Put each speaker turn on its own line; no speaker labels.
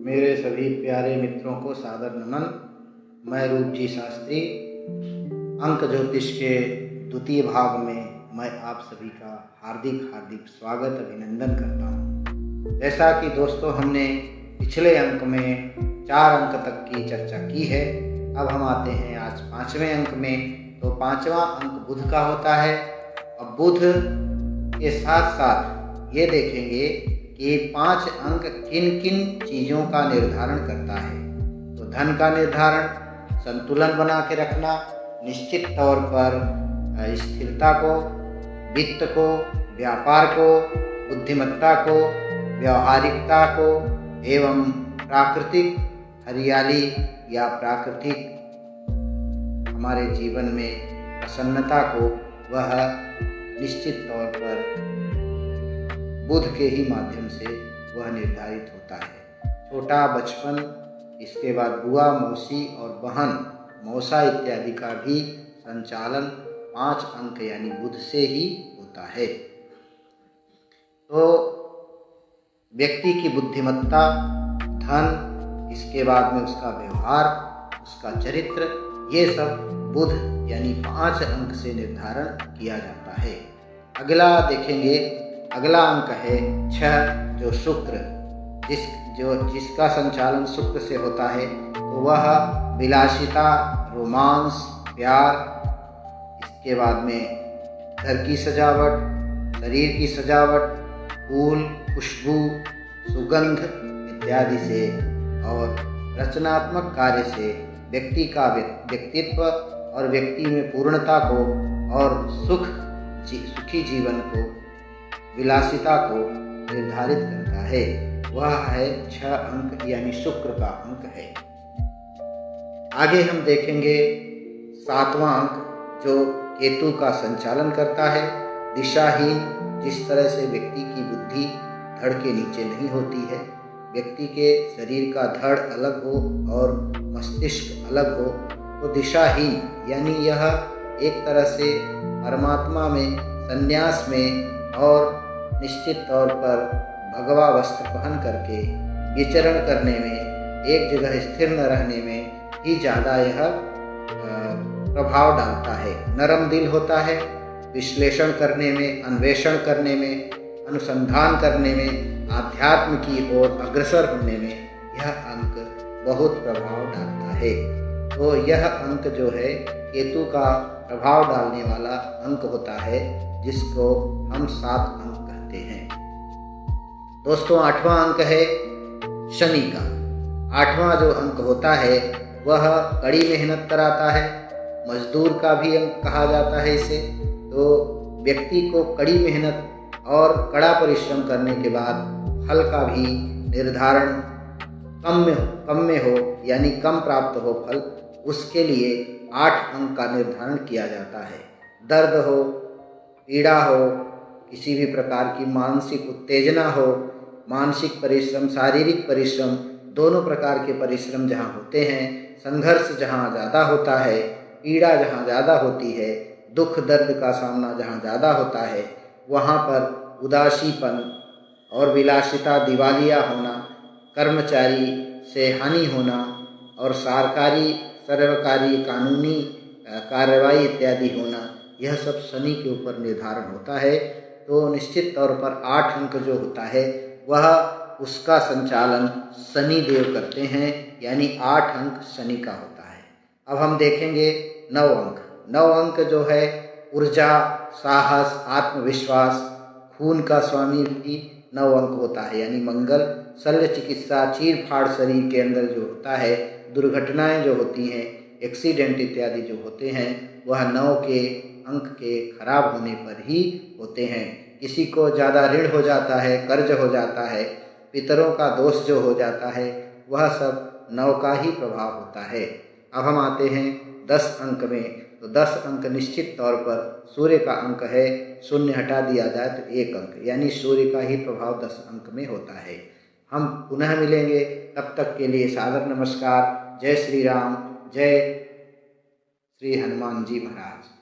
मेरे सभी प्यारे मित्रों को सादर नमन। मैं रूप जी शास्त्री अंक ज्योतिष के द्वितीय भाग में मैं आप सभी का हार्दिक स्वागत अभिनंदन करता हूँ। जैसा कि दोस्तों हमने पिछले अंक में 4 अंक तक की चर्चा की है, अब हम आते हैं आज 5वें अंक में। तो 5वां अंक बुध का होता है। अब बुध के साथ साथ ये देखेंगे कि 5 अंक किन किन चीज़ों का निर्धारण करता है। तो धन का निर्धारण, संतुलन बना के रखना, निश्चित तौर पर स्थिरता को, वित्त को, व्यापार को, बुद्धिमत्ता को, व्यावहारिकता को एवं प्राकृतिक हरियाली या प्राकृतिक हमारे जीवन में प्रसन्नता को वह निश्चित तौर पर बुध के ही माध्यम से वह निर्धारित होता है। छोटा बचपन, इसके बाद बुआ, मौसी और बहन, मौसा इत्यादि का भी संचालन 5 अंक यानी बुध से ही होता है। तो व्यक्ति की बुद्धिमत्ता, धन, इसके बाद में उसका व्यवहार, उसका चरित्र, ये सब बुध यानी 5 अंक से निर्धारण किया जाता है। अगला देखेंगे, अगला अंक है 6 जो शुक्र, जिसका संचालन शुक्र से होता है। तो वह विलासिता, रोमांस, प्यार, इसके बाद में घर की सजावट, शरीर की सजावट, फूल, खुशबू, सुगंध इत्यादि से और रचनात्मक कार्य से व्यक्ति का व्यक्तित्व और व्यक्ति में पूर्णता को और सुखी जीवन को, विलासिता को निर्धारित करता है। वह है 6 अंक यानी शुक्र का अंक है। आगे हम देखेंगे 7वां अंक जो केतु का संचालन करता है। दिशाहीन, जिस तरह से व्यक्ति की बुद्धि धड़ के नीचे नहीं होती है, व्यक्ति के शरीर का धड़ अलग हो और मस्तिष्क अलग हो, तो दिशाहीन यानी यह एक तरह से परमात्मा में, संन्यास में और निश्चित तौर पर भगवा वस्त्र पहन करके विचरण करने में, एक जगह स्थिर न रहने में ही ज़्यादा यह प्रभाव डालता है। नरम दिल होता है, विश्लेषण करने में, अन्वेषण करने में, अनुसंधान करने में, आध्यात्म की ओर अग्रसर होने में यह अंक बहुत प्रभाव डालता है। तो यह अंक जो है केतु का प्रभाव डालने वाला अंक होता है, जिसको हम 7 अंक कहते हैं। दोस्तों 8वां अंक है शनि का। 8वां जो अंक होता है वह कड़ी मेहनत कराता है, मजदूर का भी अंक कहा जाता है इसे। तो व्यक्ति को कड़ी मेहनत और कड़ा परिश्रम करने के बाद फल का भी निर्धारण कम में हो यानी कम प्राप्त हो फल, उसके लिए 8 अंक का निर्धारण किया जाता है। दर्द हो, पीड़ा हो, किसी भी प्रकार की मानसिक उत्तेजना हो, मानसिक परिश्रम, शारीरिक परिश्रम, दोनों प्रकार के परिश्रम जहाँ होते हैं, संघर्ष जहाँ ज़्यादा होता है, पीड़ा जहाँ ज़्यादा होती है, दुख दर्द का सामना जहाँ ज़्यादा होता है, वहाँ पर उदासीपन और विलासिता, दिवालिया होना, कर्मचारी से हानि होना और सरकारी कानूनी कार्रवाई इत्यादि होना, यह सब शनि के ऊपर निर्धारण होता है। तो निश्चित तौर पर 8 अंक जो होता है वह उसका संचालन शनि देव करते हैं, यानी 8 अंक शनि का होता है। अब हम देखेंगे 9 अंक। 9 अंक जो है ऊर्जा, साहस, आत्मविश्वास, खून का स्वामी भी 9 अंक होता है, यानी मंगल, शल्य चिकित्सा, चीर फाड़ शरीर के अंदर जो होता है, दुर्घटनाएं जो होती हैं, एक्सीडेंट इत्यादि जो होते हैं, वह 9 के अंक के खराब होने पर ही होते हैं। किसी को ज़्यादा ऋण हो जाता है, कर्ज हो जाता है, पितरों का दोष जो हो जाता है, वह सब 9 का ही प्रभाव होता है। अब हम आते हैं 10 अंक में। तो 10 अंक निश्चित तौर पर सूर्य का अंक है। 0 हटा दिया जाए तो 1 अंक, यानी सूर्य का ही प्रभाव 10 अंक में होता है। हम पुनः मिलेंगे, तब तक के लिए सादर नमस्कार। जय श्री राम, जय श्री हनुमान जी महाराज।